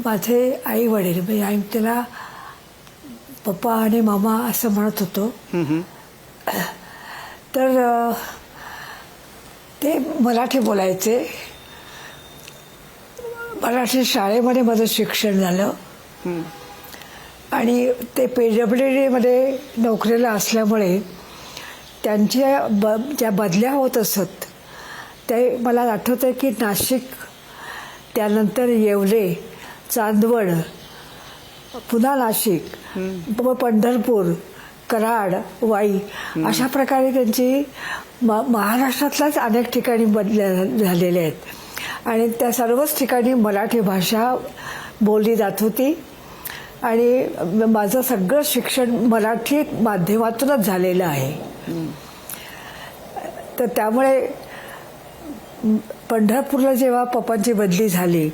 माझे आई वडील म्हणजे आम्ही त्याला पप्पा आणि मामा असं म्हणत होतो. तर ते मराठी बोलायचे. मराठी शाळेमध्ये माझं शिक्षण झालं आणि ते PWDमध्ये नोकरीला असल्यामुळे त्यांच्या ज्या बदल्या होत असत ते मला आठवतं आहे की नाशिक, त्यानंतर येवले, चांदवड, पुन्हा नाशिक, पंढरपूर, कराड, वाई अशा प्रकारे त्यांची महाराष्ट्रातल्याच अनेक ठिकाणी बदल्या झालेल्या आहेत आणि त्या सर्वच ठिकाणी मराठी भाषा बोलली जात होती आणि माझं सगळं शिक्षण मराठी माध्यमातूनच झालेलं आहे. तर त्यामुळे पंढरपूरला जेव्हा पप्पांची बदली झाली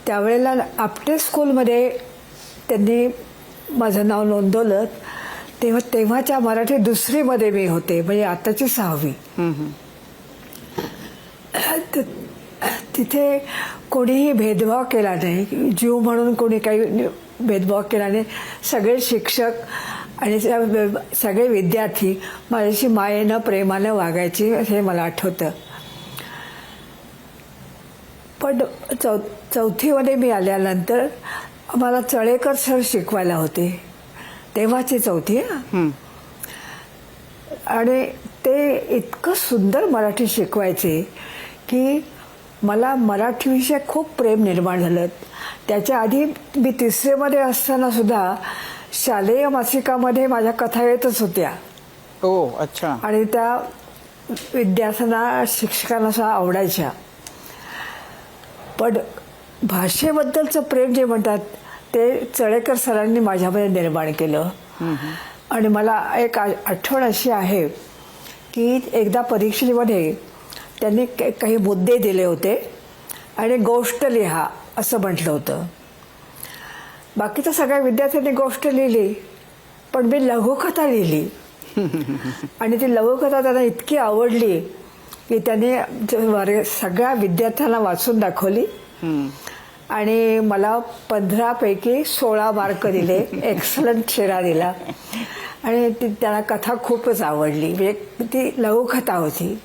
त्यावेळेला आपटे स्कूलमध्ये त्यांनी माझं नाव नोंदवलं. तेव्हाच्या मराठी दुसरीमध्ये मी होते, म्हणजे आताची 6वी. तिथे कोणीही भेदभाव केला नाही, जीव म्हणून कोणी काही भेदभाव केला नाही. सगळे शिक्षक आणि सगळे विद्यार्थी माझ्याशी मायेनं प्रेमानं वागायचे हे मला आठवतं. पण चौथीमध्ये मी आल्यानंतर आम्हाला चळेकर सर शिकवायला होते, तेव्हाची चौथी. आणि ते इतकं सुंदर मराठी शिकवायचे की मला मराठीविषयी खूप प्रेम निर्माण झालं. त्याच्या आधी मी 3रीमध्ये असताना सुद्धा शालेय मासिकामध्ये माझ्या कथा येतच होत्या. हो, अच्छा. आणि त्या विद्यार्थ्यांना, शिक्षकांना सुद्धा आवडायच्या. पण भाषेबद्दलचं प्रेम जे म्हणतात ते चळेकर सरांनी माझ्यामध्ये निर्माण केलं. आणि मला एक आठवण अशी आहे की एकदा परीक्षेमध्ये त्यांनी काही मुद्दे दिले होते आणि गोष्ट लिहा असं म्हटलं होतं. बाकीच्या सगळ्या विद्यार्थ्यांनी गोष्ट लिहिली, पण मी लघुकथा लिहिली. आणि ती लघुकथा त्यांना इतकी आवडली की त्यांनी सगळ्या विद्यार्थ्यांना वाचून दाखवली आणि मला 15पैकी 16 मार्क दिले. एक्सलंट शेरा दिला. आणि त्यांना कथा खूपच आवडली. म्हणजे ती लघुकथा होती.